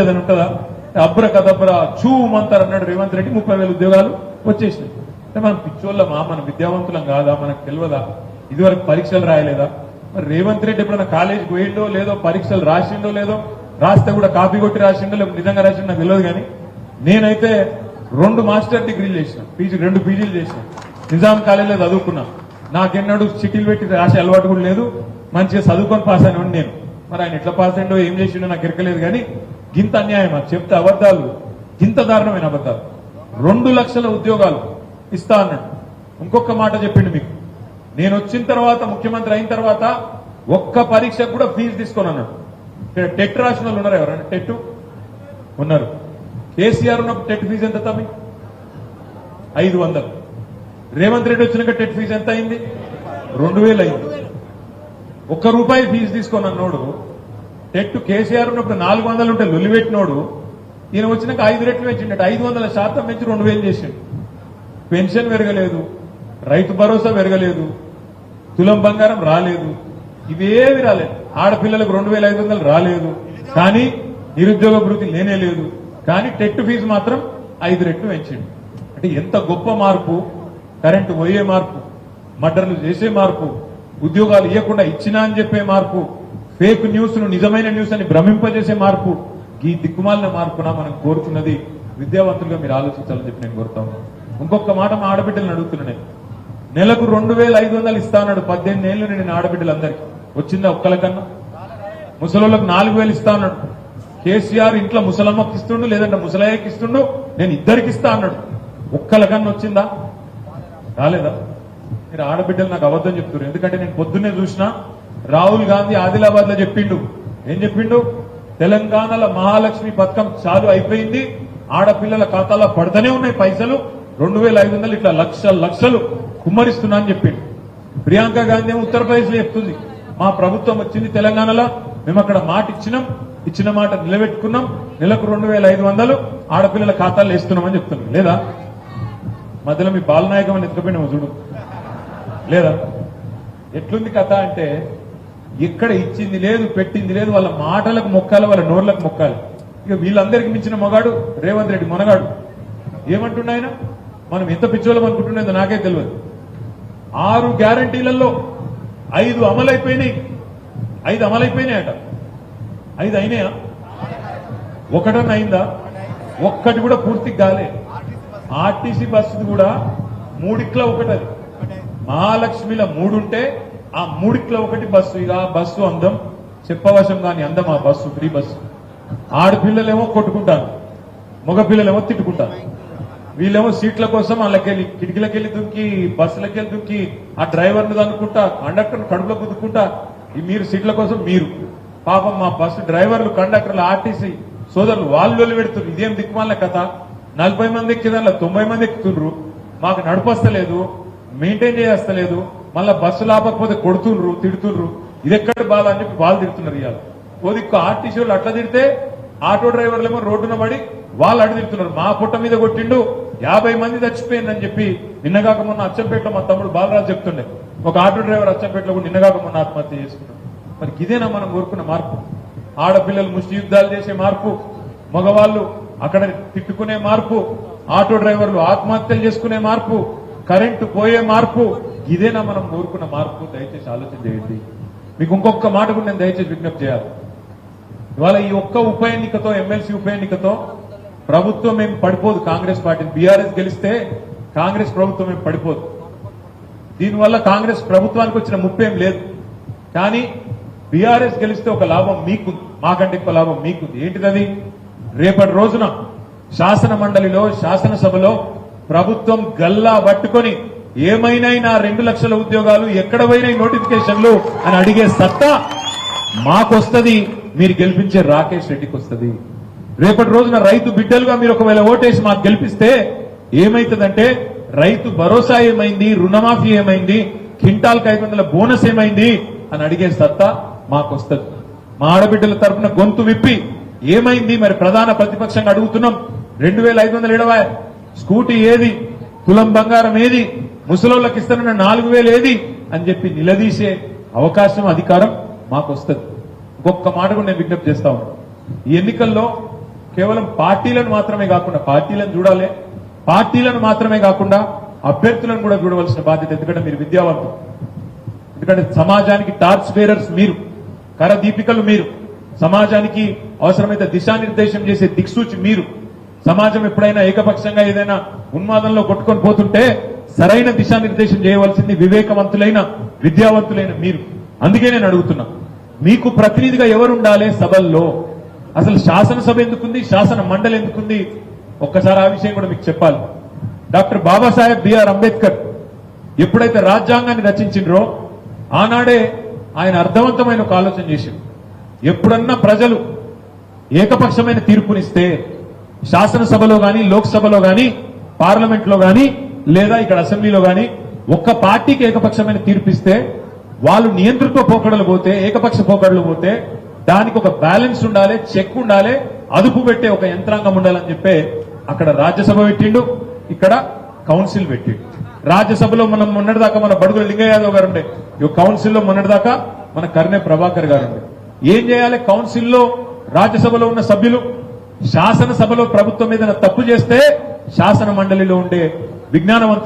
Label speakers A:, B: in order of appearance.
A: ఏదైనా ఉంటుందా? అబ్రకదబ్ర చూమంటారు అన్నాడు రేవంత్ రెడ్డి. 30,000 ఉద్యోగాలు వచ్చేసినాయి. అంటే మనం పిచ్చోళ్ళమా, మన విద్యావంతులం కాదా, మనకు తెలియదా? ఇదివరకు పరీక్షలు రాయలేదా? మరి రేవంత్ రెడ్డి ఎప్పుడైనా కాలేజీకి పోయిండో లేదో, పరీక్షలు రాసిండో లేదో, రాస్తే కూడా కాపీ కొట్టి రాసిండో లేకపోతే నిజంగా రాసిండో నాకు తెలియదు. కానీ నేనైతే 2 మాస్టర్ డిగ్రీలు చేసిన, 2 పీజీలు చేసిన, నిజాం కాలేజీలో చదువుకున్నా. నాకెన్నడూ చిట్టీలు పెట్టి రాసే అలవాటు కూడా లేదు. మంచిగా చదువుకొని పాస్ అయిన నేను. మరి ఆయన ఎట్లా పాస్ అయిండో ఏం చేసిండో నాకు ఎరకలేదు. కానీ గింత అన్యాయమా చెప్తే అబద్దాలు, గింత దారుణమైన అబద్దాలు. 2 లక్షల ఉద్యోగాలు ఇస్తా అన్నాడు. ఇంకొక మాట చెప్పిండు మీకు, నేను వచ్చిన తర్వాత ముఖ్యమంత్రి అయిన తర్వాత ఒక్క పరీక్షకు కూడా ఫీజు తీసుకొని అన్నాడు. టెట్ రాసిన వాళ్ళు ఉన్నారు ఎవరన్నా? టెట్ ఉన్నారు. కేసీఆర్ ఉన్నప్పుడు టెట్ ఫీజు ఎంత తమ్మి? 500. రేవంత్ రెడ్డి వచ్చినాక టెట్ ఫీజు ఎంత అయింది? 2000 అయింది. ₹1 ఫీజు తీసుకొని అన్నోడు టెట్ కేసీఆర్ ఉన్నప్పుడు 400 ఉంటే లొల్లి పెట్టినోడు ఈయన వచ్చినాక 5 రెట్లు పెంచిండట. 500% పెంచి 2000 చేసిండు. పెన్షన్ పెరగలేదు, రైతు భరోసా పెరగలేదు, తులం బంగారం రాలేదు, ఇవేవి రాలేదు. ఆడపిల్లలకు 2500 రాలేదు. కానీ నిరుద్యోగ భృతి లేనే లేదు. కానీ టెట్ ఫీజు మాత్రం 5 రెట్లు పెంచిండు. అంటే ఎంత గొప్ప మార్పు! కరెంటు పోయే మార్పు, మర్డర్లు చేసే మార్పు, ఉద్యోగాలు ఇవ్వకుండా ఇచ్చినా అని చెప్పే మార్పు, ఫేక్ న్యూస్ ను నిజమైన న్యూస్ అని భ్రమింపజేసే మార్పు. ఈ దిక్కుమాలిన మార్పున మనం కోరుతున్నది విద్యావంతులుగా మీరు ఆలోచించాలని చెప్పి నేను కోరుతాను. ఇంకొక మాట మా ఆడబిడ్డలను అడుగుతున్నాను. నెలకు 2500 ఇస్తా అన్నాడు. 18 ఏళ్ళు నేను ఆడబిడ్డలందరికీ వచ్చిందా ఒక్కలకన్నా? ముసలోళ్ళకు 4000 ఇస్తా అన్నాడు. కేసీఆర్ ఇంట్లో ముసలమ్మకి ఇస్తుండు, లేదంటే ముసలయ్యకి ఇస్తుండు, నేను ఇద్దరికి ఇస్తా అన్నాడు. ఒక్కలకన్నా వచ్చిందా? రాలేదా? మీరు ఆడబిడ్డలు నాకు అబద్ధం చెప్తున్నారు. ఎందుకంటే నేను పొద్దున్నే చూసినా రాహుల్ గాంధీ ఆదిలాబాద్ లో చెప్పిండు. ఏం చెప్పిండు? తెలంగాణలో మహాలక్ష్మి పథకం చాలు అయిపోయింది, ఆడపిల్లల ఖాతాలో పడతానే ఉన్నాయి పైసలు, 2500 ఇట్లా లక్షలు కుమ్మరిస్తున్నా అని చెప్పిండు. ప్రియాంక గాంధీ ఏమో ఉత్తరప్రదేశ్ లో చెప్తుంది, మా ప్రభుత్వం వచ్చింది తెలంగాణలో, మేము అక్కడ మాట ఇచ్చిన మాట నిలబెట్టుకున్నాం, నెలకు 2500 ఆడపిల్లల ఖాతాలు వేస్తున్నామని చెప్తున్నాం. లేదా? మధ్యలో మీ బాలనాయకం అని ఎత్తుకపోయినామో చూడు. లేదా? ఎట్లుంది కథ అంటే ఎక్కడ ఇచ్చింది లేదు, పెట్టింది లేదు. వాళ్ళ మాటలకు మొక్కాలి, వాళ్ళ నోర్లకు మొక్కాలి. ఇక వీళ్ళందరికీ మించిన మొగాడు రేవంత్ రెడ్డి మొనగాడు. ఏమంటున్నాయన? మనం ఎంత పిచ్చోళ్ళం అనుకుంటున్నదో నాకే తెలియదు. 6 గ్యారంటీలలో 5 అమలైపోయినాయి. 5 అమలైపోయినాయట. 5 అయినాయా? ఒకటన్నా అయిందా? ఒక్కటి కూడా పూర్తి కాలే. ఆర్టీసీ బస్సు కూడా 3 ఒకటి. మహాలక్ష్మిలో 3 ఉంటే ఆ 3 ఒకటి బస్సు. ఇక బస్సు అందం చెప్పవశం కాని అందం ఆ బస్సు, ఫ్రీ బస్సు. ఆడపిల్లలేమో కొట్టుకుంటారు, మగపిల్లలేమో తిట్టుకుంటారు. వీళ్ళేమో సీట్ల కోసం వాళ్ళకెళ్ళి కిటికీలకెళ్ళి దుక్కి, బస్సులకెళ్ళి దుక్కి, ఆ డ్రైవర్ను అనుకుంటా, కండక్టర్ కడుపులో గుద్దుకుంటా, మీరు సీట్ల కోసం మీరు. పాపం మా బస్సు డ్రైవర్లు, కండక్టర్లు, ఆర్టీసీ సోదరులు వాళ్ళు పెడుతున్నారు. ఇదేం దిక్కుమాల కథ? 40 మంది ఎక్కేదానిలో 90 మంది ఎక్కుతుండ్రు. మాకు నడిపొస్తలేదు, మెయింటైన్ చేస్తలేదు, మళ్ళా బస్సులు ఆపకపోతే కొడుతుండ్రు, తిడుతుండ్రు. ఇది ఎక్కడ బాధ అని చెప్పి వాళ్ళు తిడుతున్నారు. ఇవాళ ఓదిక్కు ఆర్టీసీ వాళ్ళు అట్లా తిడితే ఆటో డ్రైవర్లేమో రోడ్డున పడి వాళ్ళు అడ్డు తిడుతున్నారు. మా పుట్ట మీద కొట్టిండు, 50 మంది చచ్చిపోయిందని చెప్పి నిన్నగాక మొన్న అచ్చంపేటలో మా తమ్ముడు బాలరాజు చెప్తుండే. ఒక ఆటో డ్రైవర్ అచ్చంపేటలో కూడా నిన్నగాక మొన్న ఆత్మహత్య చేసుకున్నాడు. మరి ఇదేనా మనం కోరుకున్న మార్పు? ఆడపిల్లలు ముష్టి యుద్ధాలు చేసే మార్పు, మగవాళ్ళు అక్కడ తిట్టుకునే మార్పు, ఆటో డ్రైవర్లు ఆత్మహత్యలు చేసుకునే మార్పు, కరెంటు పోయే మార్పు, ఇదేనా మనం కోరుకున్న మార్పు? దయచేసి ఆలోచన చేయండి. మీకు ఇంకొక మాట కూడా నేను దయచేసి విజ్ఞప్తి చేయాలి. ఇవాళ ఈ ఒక్క ఉప ఎన్నికతో, ఎమ్మెల్సీ ఉప ఎన్నికతో ప్రభుత్వం ఏం పడిపోదు. కాంగ్రెస్ పార్టీ బీఆర్ఎస్ గెలిస్తే కాంగ్రెస్ ప్రభుత్వం ఏం పడిపోదు. దీనివల్ల కాంగ్రెస్ ప్రభుత్వానికి వచ్చిన ముప్పేం లేదు. కానీ బీఆర్ఎస్ గెలిస్తే ఒక లాభం మీకు, మాకంటే ఎక్కువ లాభం మీకుంది. ఏంటిదది? రేపటి రోజున శాసన మండలిలో, శాసనసభలో ప్రభుత్వం గల్లా పట్టుకొని ఏమైనా 2 లక్షల ఉద్యోగాలు ఎక్కడ పోయినాయి నోటిఫికేషన్లు అని అడిగే సత్తా మాకొస్తుంది, మీరు గెలిపించే రాకేష్ రెడ్డికి వస్తుంది. రేపటి రోజున రైతు బిడ్డలుగా మీరు ఒకవేళ ఓటేసి మాకు గెలిపిస్తే ఏమైతుందంటే, రైతు భరోసా ఏమైంది, రుణమాఫీ ఏమైంది, క్వింటాల్కి 500 బోనస్ ఏమైంది అని అడిగే సత్తా మాకొస్తుంది. మా ఆడబిడ్డల తరఫున గొంతు విప్పి ఏమైంది మరి ప్రధాన ప్రతిపక్షంగా అడుగుతున్నాం. 2570 స్కూటీ ఏది, తులం బంగారం ఏది, ముసలోళ్ళకి ఇస్తున్న 4000 ఏది అని చెప్పి నిలదీసే అవకాశం, అధికారం మాకు వస్తుంది. ఇంకొక మాట కూడా నేను విజ్ఞప్తి చేస్తా ఉన్నాను. ఈ ఎన్నికల్లో కేవలం పార్టీలను మాత్రమే కాకుండా పార్టీలను చూడాలి, పార్టీలను మాత్రమే కాకుండా అభ్యర్థులను కూడా చూడవలసిన బాధ్యత. ఎందుకంటే మీరు విద్యావంతులు, ఎందుకంటే సమాజానికి టార్చ్ బేరర్స్ మీరు, కరదీపికలు మీరు, సమాజానికి అవసరమైతే దిశానిర్దేశం చేసే దిక్సూచి మీరు. సమాజం ఎప్పుడైనా ఏకపక్షంగా ఏదైనా ఉన్మాదంలో కొట్టుకొని పోతుంటే సరైన దిశానిర్దేశం చేయవలసింది వివేకవంతులైన విద్యావంతులైన మీరు. అందుకే నేను అడుగుతున్నా, మీకు ప్రతినిధిగా ఎవరు ఉండాలి సభల్లో? అసలు శాసనసభ ఎందుకుంది, శాసన మండలి ఎందుకుంది? ఒక్కసారి ఆ విషయం కూడా మీకు చెప్పాలి. డాక్టర్ బాబాసాహెబ్ బిఆర్ అంబేద్కర్ ఎప్పుడైతే రాజ్యాంగాన్ని రచించిండ్రో ఆనాడే ఆయన అర్థవంతమైన ఒక ఆలోచన చేశారు. ఎప్పుడన్నా ప్రజలు ఏకపక్షమైన తీర్పునిస్తే శాసనసభలో గాని, లోక్సభలో గాని, పార్లమెంట్ లో గాని, లేదా ఇక్కడ అసెంబ్లీలో గాని ఒక్క పార్టీకి ఏకపక్షమైన తీర్పిస్తే వాళ్ళు నియంతృత్వ పోకడలు పోతే, ఏకపక్ష పోకడలు పోతే దానికి ఒక బ్యాలెన్స్ ఉండాలి, చెక్ ఉండాలి, అదుపు పెట్టే ఒక యంత్రాంగం ఉండాలని చెప్పే అక్కడ రాజ్యసభ పెట్టిండు, ఇక్కడ కౌన్సిల్ పెట్టిండు. రాజ్యసభలో మనం మొన్నటిదాకా మన బడుగుల లింగయ్య యాదవ్ గారు ఉండే, ఈ కౌన్సిల్లో మొన్నటిదాకా మన కర్ణె ప్రభాకర్ గారు ఉండే. ఏం చేయాలి? కౌన్సిల్లో రాజ్యసభలో ఉన్న సభ్యులు శాసనసభలో ప్రభుత్వం మీద తప్పు చేస్తే శాసన మండలిలో ఉండే విజ్ఞానవంతుల